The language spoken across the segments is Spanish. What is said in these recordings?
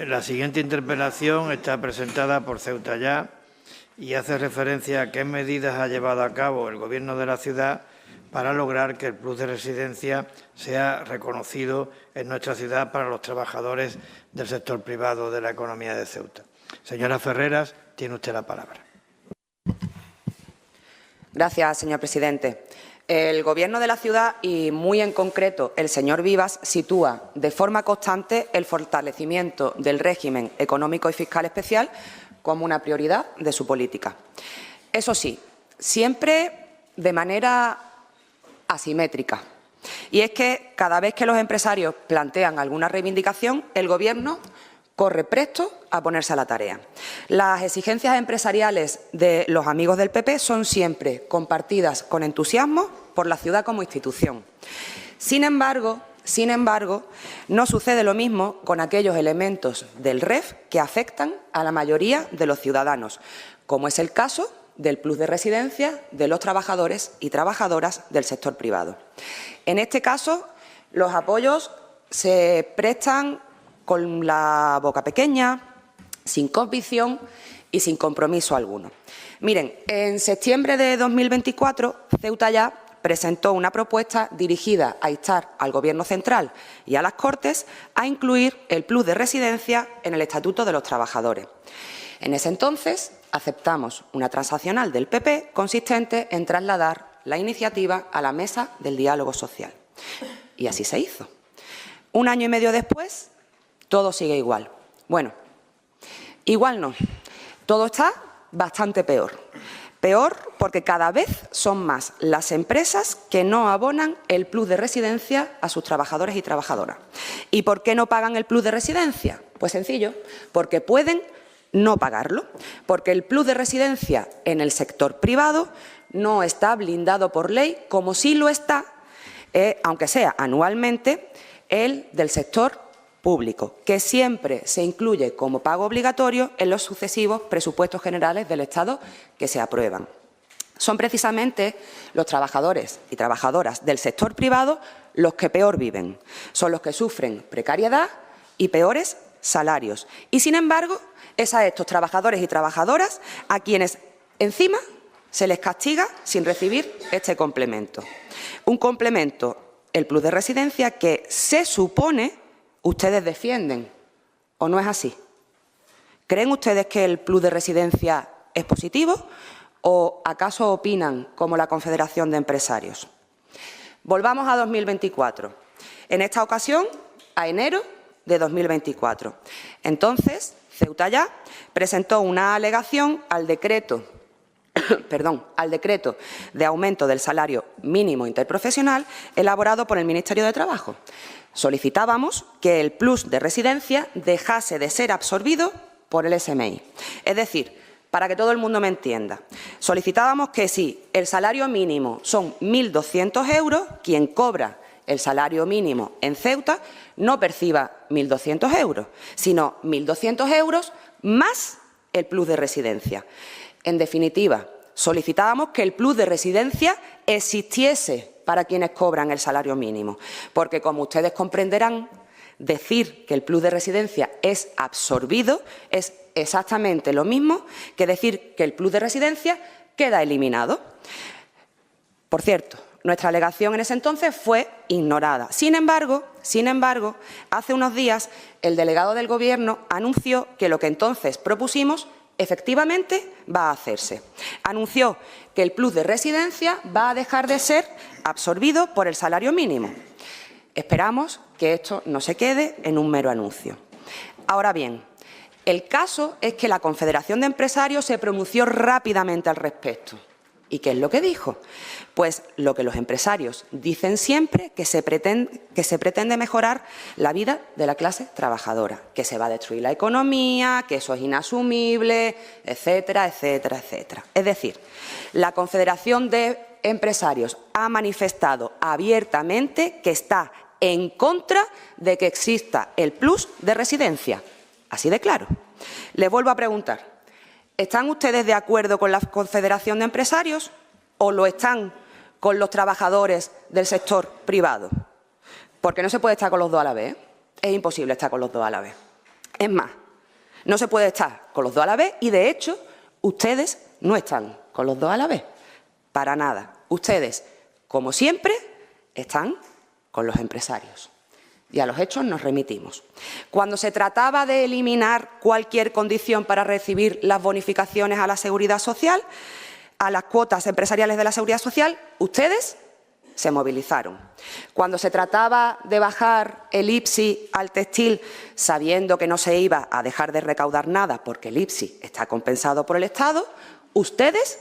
La siguiente interpelación está presentada por Ceuta Ya y hace referencia a qué medidas ha llevado a cabo el Gobierno de la ciudad para lograr que el plus de residencia sea reconocido en nuestra ciudad para los trabajadores del sector privado de la economía de Ceuta. Señora Ferreras, tiene usted la palabra. Gracias, señor presidente. El Gobierno de la ciudad y, muy en concreto, el señor Vivas sitúa de forma constante el fortalecimiento del régimen económico y fiscal especial como una prioridad de su política. Eso sí, siempre de manera asimétrica. Y es que cada vez que los empresarios plantean alguna reivindicación, el Gobierno corre presto a ponerse a la tarea. Las exigencias empresariales de los amigos del PP son siempre compartidas con entusiasmo por la ciudad como institución. Sin embargo, no sucede lo mismo con aquellos elementos del REF que afectan a la mayoría de los ciudadanos, como es el caso del plus de residencia de los trabajadores y trabajadoras del sector privado. En este caso, los apoyos se prestan con la boca pequeña, sin convicción y sin compromiso alguno. Miren, en septiembre de 2024, Ceuta Ya presentó una propuesta dirigida a instar al Gobierno central y a las Cortes a incluir el plus de residencia en el Estatuto de los Trabajadores. En ese entonces aceptamos una transaccional del PP consistente en trasladar la iniciativa a la mesa del diálogo social. Y así se hizo. Un año y medio después, todo sigue igual. Bueno, igual no. Todo está bastante peor. Peor porque cada vez son más las empresas que no abonan el plus de residencia a sus trabajadores y trabajadoras. ¿Y por qué no pagan el plus de residencia? Pues sencillo, porque pueden no pagarlo, porque el plus de residencia en el sector privado no está blindado por ley, como sí lo está, aunque sea anualmente, el del sector público, que siempre se incluye como pago obligatorio en los sucesivos presupuestos generales del Estado que se aprueban. Son precisamente los trabajadores y trabajadoras del sector privado los que peor viven, son los que sufren precariedad y peores salarios. Y, sin embargo, es a estos trabajadores y trabajadoras a quienes encima se les castiga sin recibir este complemento. Un complemento, el plus de residencia, que se supone ustedes defienden, ¿o no es así? ¿Creen ustedes que el plus de residencia es positivo o acaso opinan como la Confederación de Empresarios? Volvamos a 2024. En esta ocasión, a enero de 2024. Entonces, Ceuta Ya presentó una alegación al decreto de aumento del salario mínimo interprofesional elaborado por el Ministerio de Trabajo. Solicitábamos que el plus de residencia dejase de ser absorbido por el SMI. Es decir, para que todo el mundo me entienda, solicitábamos que si el salario mínimo son 1.200 euros, quien cobra el salario mínimo en Ceuta no perciba 1.200 euros, sino 1.200 euros más el plus de residencia. En definitiva, solicitábamos que el plus de residencia existiese para quienes cobran el salario mínimo, porque, como ustedes comprenderán, decir que el plus de residencia es absorbido es exactamente lo mismo que decir que el plus de residencia queda eliminado. Por cierto, nuestra alegación en ese entonces fue ignorada. Sin embargo, hace unos días el delegado del Gobierno anunció que lo que entonces propusimos efectivamente va a hacerse. Anunció que el plus de residencia va a dejar de ser absorbido por el salario mínimo. Esperamos que esto no se quede en un mero anuncio. Ahora bien, el caso es que la Confederación de Empresarios se pronunció rápidamente al respecto. ¿Y qué es lo que dijo? Pues lo que los empresarios dicen siempre, que se pretende mejorar la vida de la clase trabajadora, que se va a destruir la economía, que eso es inasumible, etcétera, etcétera, etcétera. Es decir, la Confederación de Empresarios ha manifestado abiertamente que está en contra de que exista el plus de residencia. Así de claro. Les vuelvo a preguntar. ¿Están ustedes de acuerdo con la Confederación de Empresarios o lo están con los trabajadores del sector privado? Porque no se puede estar con los dos a la vez. Es imposible estar con los dos a la vez. Es más, no se puede estar con los dos a la vez y, de hecho, ustedes no están con los dos a la vez. Para nada. Ustedes, como siempre, están con los empresarios. Y a los hechos nos remitimos. Cuando se trataba de eliminar cualquier condición para recibir las bonificaciones a la Seguridad Social, a las cuotas empresariales de la Seguridad Social, ustedes se movilizaron. Cuando se trataba de bajar el IPSI al textil, sabiendo que no se iba a dejar de recaudar nada porque el IPSI está compensado por el Estado, ustedes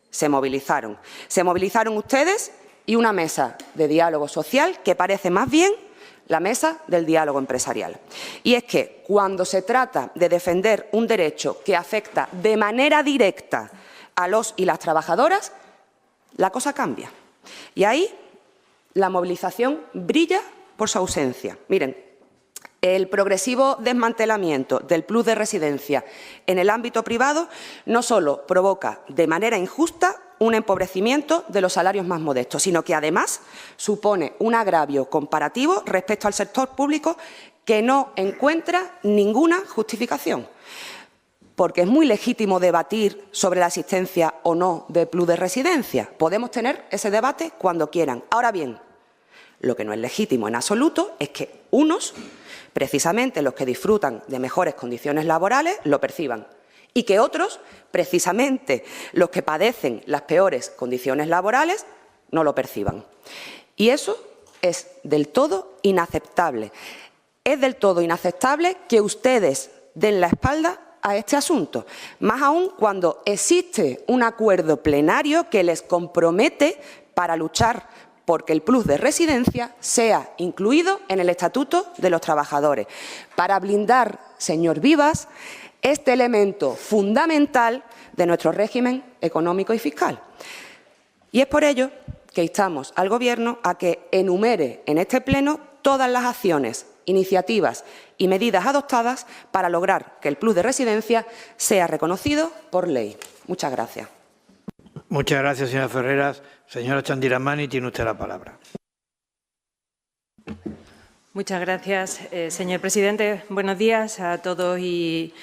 se movilizaron. Se movilizaron ustedes y una mesa de diálogo social que parece más bien la mesa del diálogo empresarial. Y es que cuando se trata de defender un derecho que afecta de manera directa a los y las trabajadoras, la cosa cambia. Y ahí la movilización brilla por su ausencia. Miren, el progresivo desmantelamiento del plus de residencia en el ámbito privado no solo provoca de manera injusta un empobrecimiento de los salarios más modestos, sino que además supone un agravio comparativo respecto al sector público que no encuentra ninguna justificación. Porque es muy legítimo debatir sobre la existencia o no de plus de residencia. Podemos tener ese debate cuando quieran. Ahora bien, lo que no es legítimo en absoluto es que unos, precisamente los que disfrutan de mejores condiciones laborales, lo perciban. Y que otros, precisamente los que padecen las peores condiciones laborales, no lo perciban. Y eso es del todo inaceptable. Es del todo inaceptable que ustedes den la espalda a este asunto, más aún cuando existe un acuerdo plenario que les compromete para luchar porque el plus de residencia sea incluido en el Estatuto de los Trabajadores, para blindar, señor Vivas, este elemento fundamental de nuestro régimen económico y fiscal. Y es por ello que instamos al Gobierno a que enumere en este Pleno todas las acciones, iniciativas y medidas adoptadas para lograr que el plus de residencia sea reconocido por ley. Muchas gracias. Muchas gracias, señora Ferreras. Señora Chandiramani, tiene usted la palabra. Muchas gracias, señor presidente. Buenos días a todos y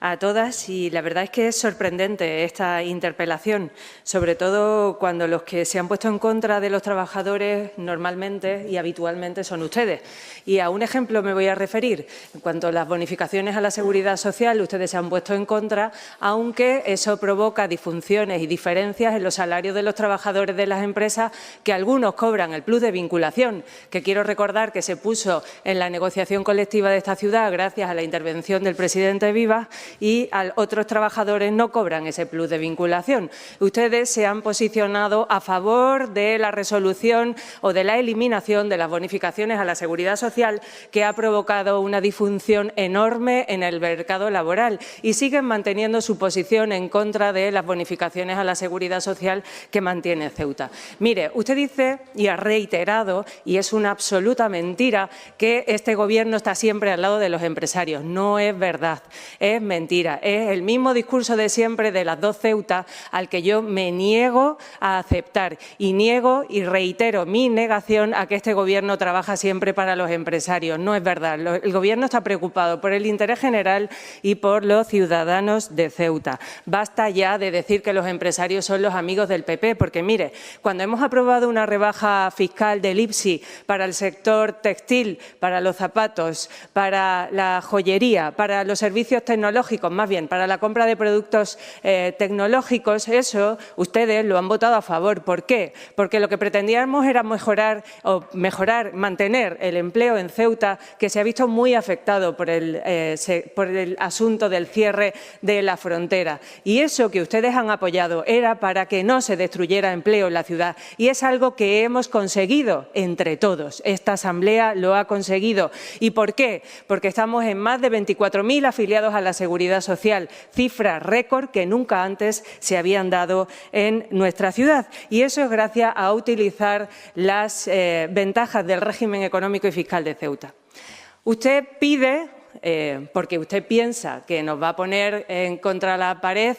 a todas. Y la verdad es que es sorprendente esta interpelación, sobre todo cuando los que se han puesto en contra de los trabajadores normalmente y habitualmente son ustedes. Y a un ejemplo me voy a referir. En cuanto a las bonificaciones a la Seguridad Social, ustedes se han puesto en contra, aunque eso provoca disfunciones y diferencias en los salarios de los trabajadores de las empresas, que algunos cobran el plus de vinculación, que quiero recordar que se puso en la negociación colectiva de esta ciudad gracias a la intervención del presidente Vivas, y otros trabajadores no cobran ese plus de vinculación. Ustedes se han posicionado a favor de la resolución o de la eliminación de las bonificaciones a la Seguridad Social, que ha provocado una disfunción enorme en el mercado laboral, y siguen manteniendo su posición en contra de las bonificaciones a la Seguridad Social que mantiene Ceuta. Mire, usted dice y ha reiterado, y es una absoluta mentira, que este Gobierno está siempre al lado de los empresarios. No es verdad, es mentira. Es el mismo discurso de siempre de las dos Ceutas al que yo me niego a aceptar, y niego y reitero mi negación a que este Gobierno trabaja siempre para los empresarios. No es verdad. El Gobierno está preocupado por el interés general y por los ciudadanos de Ceuta. Basta ya de decir que los empresarios son los amigos del PP, porque mire, cuando hemos aprobado una rebaja fiscal del IPSI para el sector textil, para los zapatos, para la joyería, para los servicios tecnológicos, más bien para la compra de productos tecnológicos, eso ustedes lo han votado a favor. ¿Por qué? Porque lo que pretendíamos era mejorar, mantener el empleo en Ceuta, que se ha visto muy afectado por el asunto del cierre de la frontera. Y eso que ustedes han apoyado era para que no se destruyera empleo en la ciudad. Y es algo que hemos conseguido entre todos. Esta Asamblea lo ha conseguido. ¿Y por qué? Porque estamos en más de 24.000 afiliados a la Seguridad Social, cifras récord que nunca antes se habían dado en nuestra ciudad. Y eso es gracias a utilizar las ventajas del régimen económico y fiscal de Ceuta. Usted pide porque usted piensa que nos va a poner contra la pared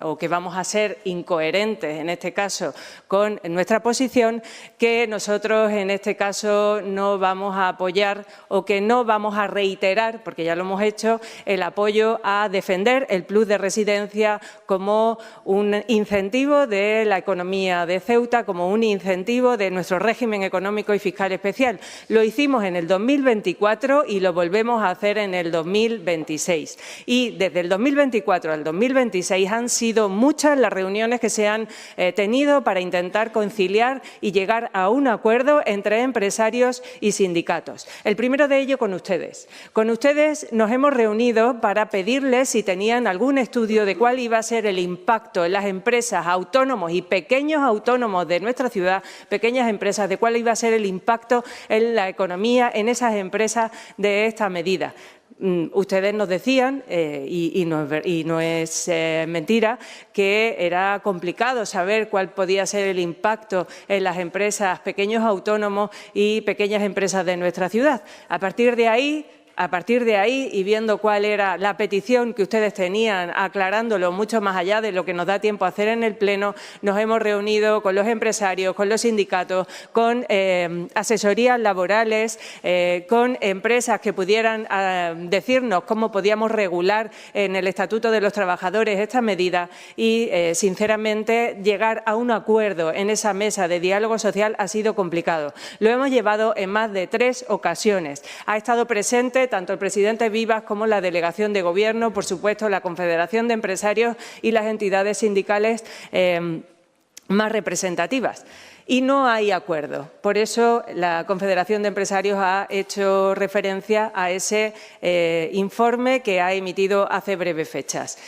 o que vamos a ser incoherentes, en este caso, con nuestra posición, que nosotros, en este caso, no vamos a apoyar o que no vamos a reiterar, porque ya lo hemos hecho, el apoyo a defender el plus de residencia como un incentivo de la economía de Ceuta, como un incentivo de nuestro régimen económico y fiscal especial. Lo hicimos en el 2024 y lo volvemos a hacer en el 2026. Y desde el 2024 al 2026 han sido muchas las reuniones que se han tenido para intentar conciliar y llegar a un acuerdo entre empresarios y sindicatos. El primero de ellos con ustedes. Con ustedes nos hemos reunido para pedirles si tenían algún estudio de cuál iba a ser el impacto en las empresas, autónomos y pequeños autónomos de nuestra ciudad, pequeñas empresas, de cuál iba a ser el impacto en la economía, en esas empresas de esta medida. Ustedes nos decían, y no es mentira, que era complicado saber cuál podía ser el impacto en las empresas, pequeños autónomos y pequeñas empresas de nuestra ciudad. A partir de ahí y viendo cuál era la petición que ustedes tenían, aclarándolo mucho más allá de lo que nos da tiempo a hacer en el Pleno, nos hemos reunido con los empresarios, con los sindicatos, con asesorías laborales, con empresas que pudieran decirnos cómo podíamos regular en el Estatuto de los Trabajadores esta medida y, sinceramente, llegar a un acuerdo en esa mesa de diálogo social ha sido complicado. Lo hemos llevado en más de 3 ocasiones. Ha estado presente tanto el presidente Vivas como la delegación de Gobierno, por supuesto, la Confederación de Empresarios y las entidades sindicales más representativas. Y no hay acuerdo. Por eso la Confederación de Empresarios ha hecho referencia a ese informe que ha emitido hace breves fechas.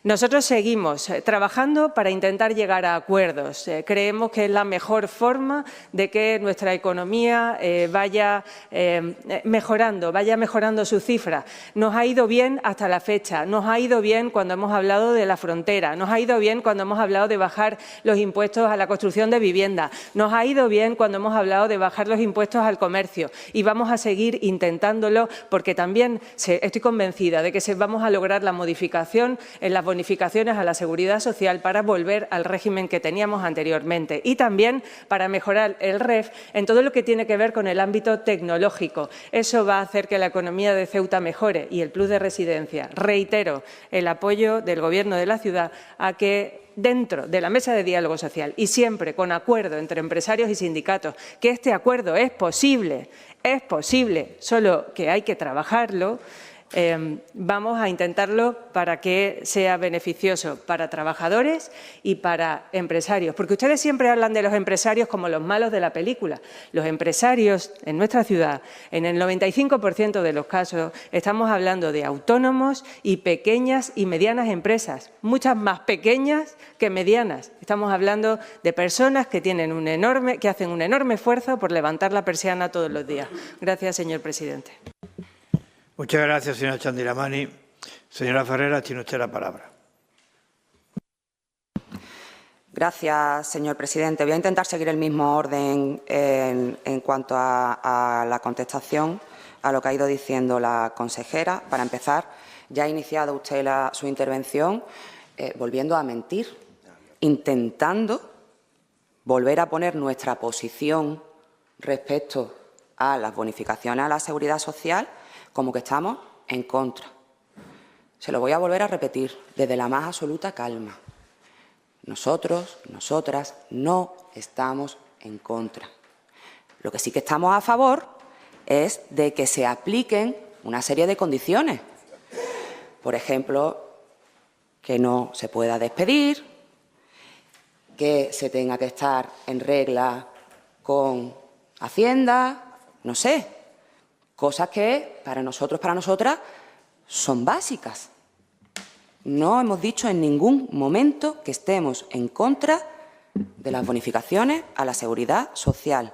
Nosotros seguimos trabajando para intentar llegar a acuerdos. Creemos que es la mejor forma de que nuestra economía vaya mejorando sus cifras. Nos ha ido bien hasta la fecha, nos ha ido bien cuando hemos hablado de la frontera, nos ha ido bien cuando hemos hablado de bajar los impuestos a la construcción de vivienda, nos ha ido bien cuando hemos hablado de bajar los impuestos al comercio y vamos a seguir intentándolo porque también estoy convencida de que vamos a lograr la modificación en las bonificaciones a la Seguridad Social para volver al régimen que teníamos anteriormente y también para mejorar el REF en todo lo que tiene que ver con el ámbito tecnológico. Eso va a hacer que la economía de Ceuta mejore y el plus de residencia. Reitero el apoyo del Gobierno de la ciudad a que dentro de la mesa de diálogo social y siempre con acuerdo entre empresarios y sindicatos, que este acuerdo es posible, solo que hay que trabajarlo. Vamos a intentarlo para que sea beneficioso para trabajadores y para empresarios, porque ustedes siempre hablan de los empresarios como los malos de la película. Los empresarios en nuestra ciudad, en el 95% de los casos, estamos hablando de autónomos y pequeñas y medianas empresas, muchas más pequeñas que medianas. Estamos hablando de personas que hacen un enorme esfuerzo por levantar la persiana todos los días. Gracias, señor presidente. Muchas gracias, señora Chandiramani. Señora Ferreras, tiene usted la palabra. Gracias, señor presidente. Voy a intentar seguir el mismo orden en cuanto a la contestación a lo que ha ido diciendo la consejera. Para empezar, ya ha iniciado usted su intervención volviendo a mentir, intentando volver a poner nuestra posición respecto a las bonificaciones a la Seguridad Social como que estamos en contra. Se lo voy a volver a repetir desde la más absoluta calma. Nosotros, nosotras, no estamos en contra. Lo que sí que estamos a favor es de que se apliquen una serie de condiciones. Por ejemplo, que no se pueda despedir, que se tenga que estar en regla con Hacienda, no sé. Cosas que para nosotros, para nosotras, son básicas. No hemos dicho en ningún momento que estemos en contra de las bonificaciones a la Seguridad Social.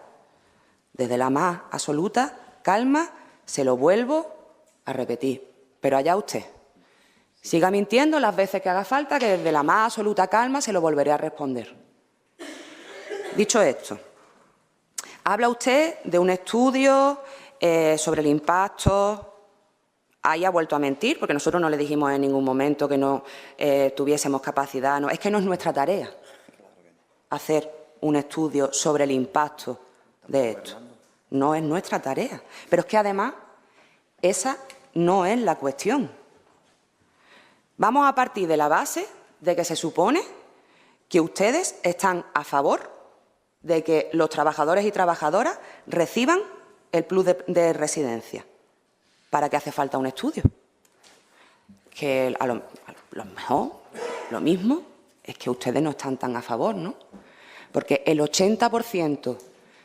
Desde la más absoluta calma se lo vuelvo a repetir. Pero allá usted. Siga mintiendo las veces que haga falta, que desde la más absoluta calma se lo volveré a responder. Dicho esto, habla usted de un estudio sobre el impacto Ahí ha vuelto a mentir, porque nosotros no le dijimos en ningún momento que no tuviésemos capacidad. No, es que no es nuestra tarea hacer un estudio sobre el impacto de esto. No es nuestra tarea. Pero es que, además, esa no es la cuestión. Vamos a partir de la base de que se supone que ustedes están a favor de que los trabajadores y trabajadoras reciban el plus de residencia. ¿Para qué hace falta un estudio? Que a lo mejor lo mismo es que ustedes no están tan a favor, ¿no? Porque el 80%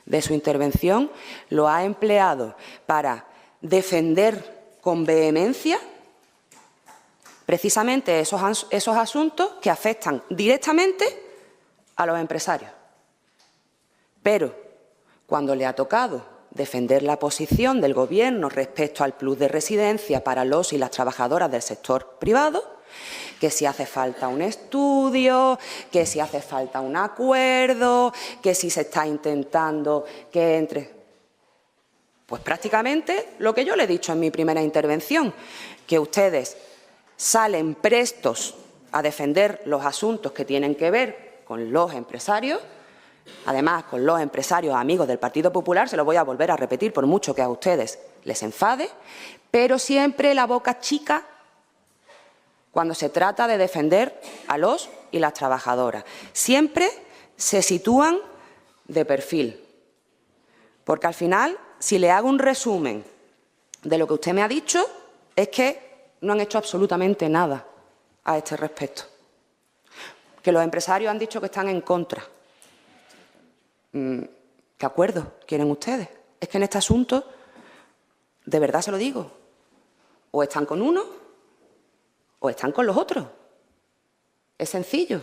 de su intervención lo ha empleado para defender con vehemencia precisamente esos asuntos que afectan directamente a los empresarios. Pero cuando le ha tocado defender la posición del Gobierno respecto al plus de residencia para los y las trabajadoras del sector privado, que si hace falta un estudio, que si hace falta un acuerdo, que si se está intentando que entre... Pues prácticamente lo que yo le he dicho en mi primera intervención, que ustedes salen prestos a defender los asuntos que tienen que ver con los empresarios, además con los empresarios amigos del Partido Popular, se lo voy a volver a repetir por mucho que a ustedes les enfade, pero siempre la boca chica cuando se trata de defender a los y las trabajadoras. Siempre se sitúan de perfil, porque al final, si le hago un resumen de lo que usted me ha dicho, es que no han hecho absolutamente nada a este respecto. Que los empresarios han dicho que están en contra. ¿Qué acuerdo quieren ustedes? Es que en este asunto, de verdad se lo digo, o están con uno o están con los otros. Es sencillo.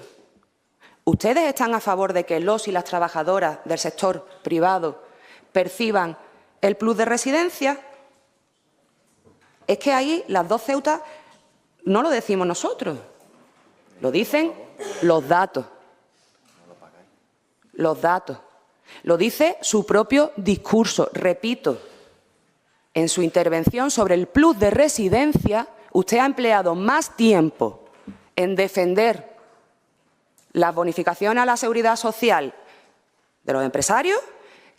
¿Ustedes están a favor de que los y las trabajadoras del sector privado perciban el plus de residencia? Es que ahí las dos ceutas no lo decimos nosotros, lo dicen los datos. Los datos. Lo dice su propio discurso. Repito, en su intervención sobre el plus de residencia, usted ha empleado más tiempo en defender las bonificaciones a la seguridad social de los empresarios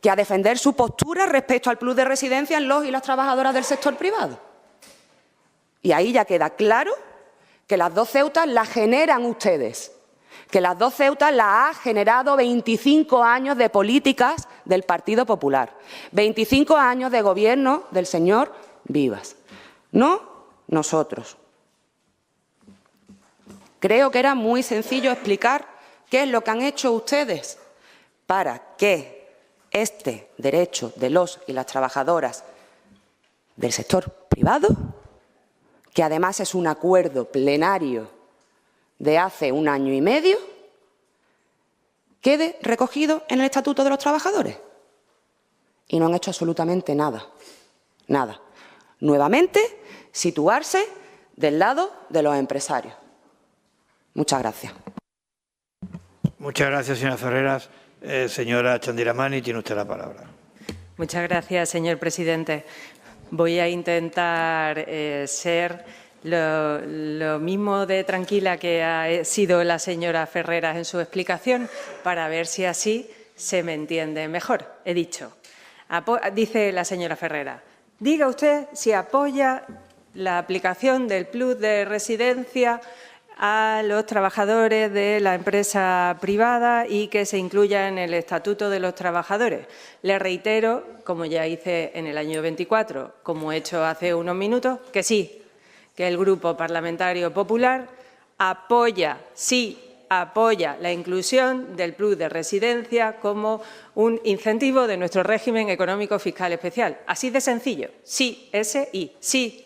que a defender su postura respecto al plus de residencia en los y las trabajadoras del sector privado. Y ahí ya queda claro que las dos ceutas las generan ustedes, que las dos ceutas las ha generado 25 años de políticas del Partido Popular, 25 años de gobierno del señor Vivas, no nosotros. Creo que era muy sencillo explicar qué es lo que han hecho ustedes para que este derecho de los y las trabajadoras del sector privado, que además es un acuerdo plenario de hace 1 año y medio, quede recogido en el Estatuto de los Trabajadores. Y no han hecho absolutamente nada. Nada. Nuevamente, situarse del lado de los empresarios. Muchas gracias. Muchas gracias, señora Ferreras. Señora Chandiramani, tiene usted la palabra. Muchas gracias, señor presidente. Voy a intentar ser lo mismo de tranquila que ha sido la señora Ferreras en su explicación, para ver si así se me entiende mejor. He dicho, dice la señora Ferreras, diga usted si apoya la aplicación del plus de residencia a los trabajadores de la empresa privada y que se incluya en el Estatuto de los Trabajadores. Le reitero, como ya hice en el año 24, como he hecho hace unos minutos, que sí, que el Grupo Parlamentario Popular apoya, sí, apoya la inclusión del plus de residencia como un incentivo de nuestro régimen económico fiscal especial. Así de sencillo. Sí, ese y sí.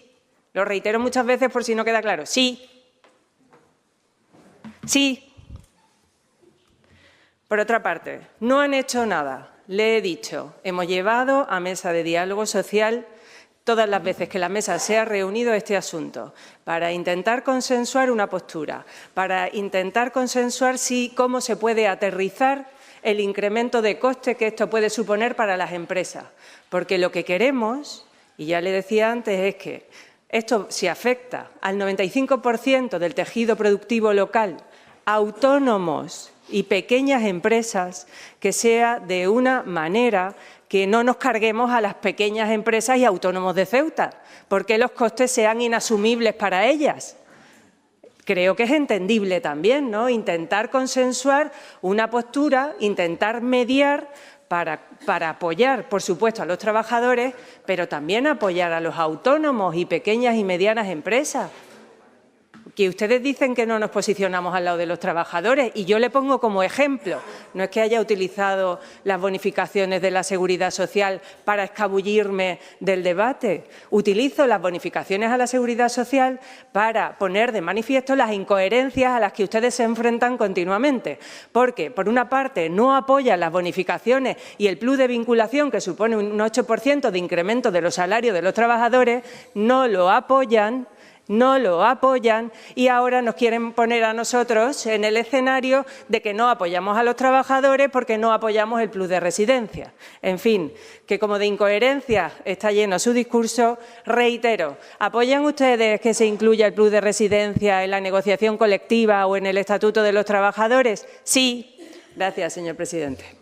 Lo reitero muchas veces por si no queda claro. Sí. Sí. Por otra parte, no han hecho nada. Le he dicho, hemos llevado a mesa de diálogo social todas las veces que la mesa se ha reunido este asunto, para intentar consensuar una postura, para intentar consensuar cómo se puede aterrizar el incremento de coste que esto puede suponer para las empresas. Porque lo que queremos, y ya le decía antes, es que Esto, si afecta al 95% del tejido productivo local, autónomos y pequeñas empresas, que sea de una manera que no nos carguemos a las pequeñas empresas y autónomos de Ceuta, porque los costes sean inasumibles para ellas. Creo que es entendible también, ¿no? Intentar consensuar una postura, intentar mediar para apoyar, por supuesto, a los trabajadores, pero también apoyar a los autónomos y pequeñas y medianas empresas. Que ustedes dicen que no nos posicionamos al lado de los trabajadores, y yo le pongo como ejemplo, no es que haya utilizado las bonificaciones de la Seguridad Social para escabullirme del debate, utilizo las bonificaciones a la Seguridad Social para poner de manifiesto las incoherencias a las que ustedes se enfrentan continuamente, porque, por una parte, no apoyan las bonificaciones y el plus de vinculación, que supone un 8% de incremento de los salarios de los trabajadores, no lo apoyan y ahora nos quieren poner a nosotros en el escenario de que no apoyamos a los trabajadores porque no apoyamos el plus de residencia. En fin, que como de incoherencia está lleno su discurso, reitero, ¿apoyan ustedes que se incluya el plus de residencia en la negociación colectiva o en el Estatuto de los Trabajadores? Sí. Gracias, señor presidente.